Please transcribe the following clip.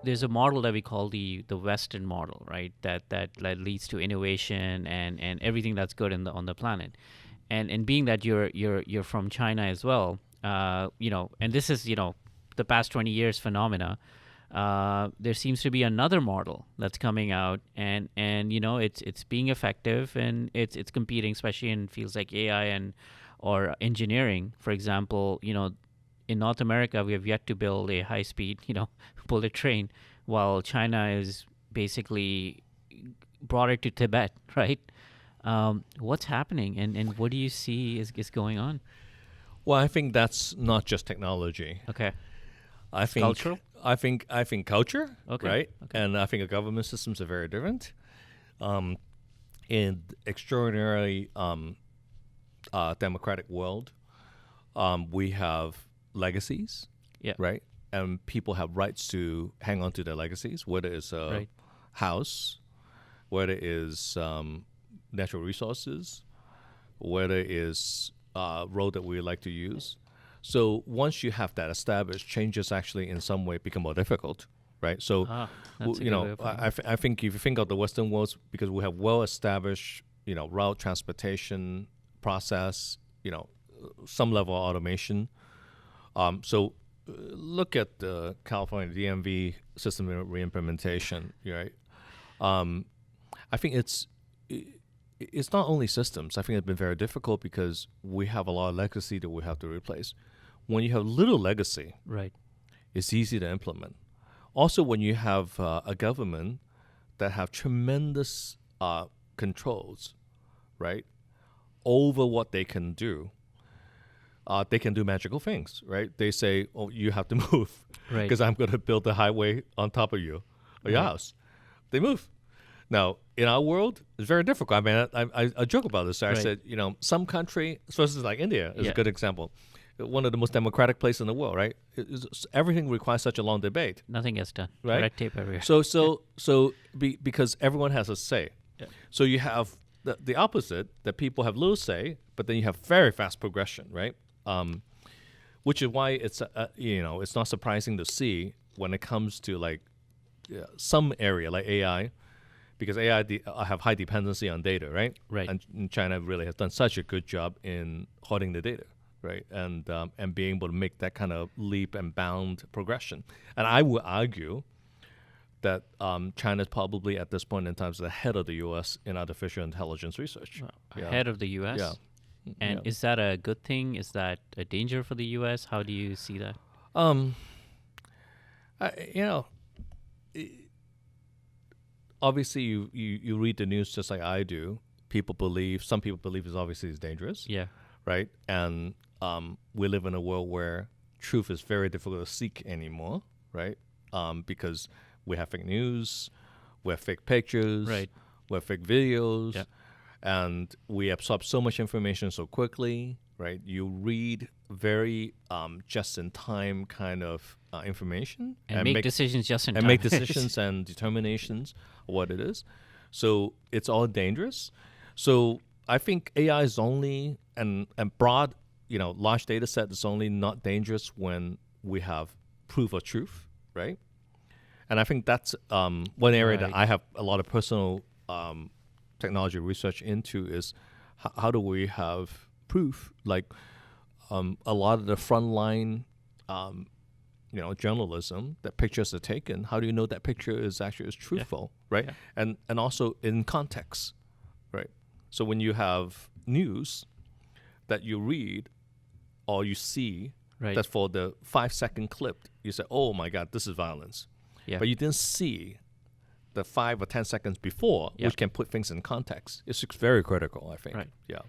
there's a model that we call the Western model, right? That leads to innovation and everything that's good on the planet. And being that you're from China as well, and this is the past 20 years phenomena. There seems to be another model that's coming out, and it's being effective, and it's competing, especially in fields like AI and or engineering. For example, in North America, we have yet to build a high-speed, bullet train, while China is basically brought it to Tibet, right? What's happening, and what do you see is going on? Well, I think that's not just technology. Okay. I think Cultural? I think culture, Okay. right? Okay. And I think the government systems are very different. In extraordinarily democratic world, we have legacies, Yeah. right? And people have rights to hang on to their legacies, whether it's a Right. house, whether it is natural resources, whether it is road that we like to use. So once you have that established, changes actually in some way become more difficult, right? So, That's a good way of putting it. I think if you think of the Western world, because we have well-established, route transportation process, some level of automation. So look at the California DMV system reimplementation, right? I think it's not only systems. I think it's been very difficult because we have a lot of legacy that we have to replace. When you have little legacy, Right. it's easy to implement. Also, when you have a government that have tremendous controls, right, over what they can do magical things, right? They say, "Oh, you have to move, Right. because I'm going to build a highway on top of you, or your Right. house." They move. Now, in our world, it's very difficult. I mean, I joke about this. I Right. said, some country, especially like India, is Yeah. a good example. One of the most democratic places in the world, right? Everything requires such a long debate, Nothing gets done. right? Red tape everywhere. Because everyone has a say. Yeah. So you have the opposite, that people have little say, but then you have very fast progression, right? Which is why it's it's not surprising to see when it comes to some area like AI, because AI have high dependency on data, right? Right. And China really has done such a good job in hoarding the data, right? And being able to make that kind of leap and bound progression. And I would argue that China is probably at this point in time is ahead of the U.S. in artificial intelligence research. Yeah. Ahead of the U.S. Yeah. And Yeah. is that a good thing? Is that a danger for the U.S.? How do you see that? Obviously, you read the news just like I do. Some people believe it's dangerous, Yeah. right? And we live in a world where truth is very difficult to seek anymore, right? Because we have fake news, we have fake pictures, Right. we have fake videos, Yeah. and we absorb so much information so quickly, right? You read very just-in-time kind of information And make decisions just in time. and make decisions and determinations of what it is. So it's all dangerous. So I think AI is only and broad, large data set is only not dangerous when we have proof of truth, right? And I think that's one area that Right. I have a lot of personal technology research into is how do we have proof? Like a lot of the frontline journalism, that pictures are taken. How do you know that picture is truthful, right? Yeah. And also in context, right? So when you have news that you read or you see, Right. that for the 5-second clip, you say, "Oh my God, this is violence," Yeah. but you didn't see the 5 or 10 seconds before, Yeah. which can put things in context. It's very critical, I think. Right. Yeah.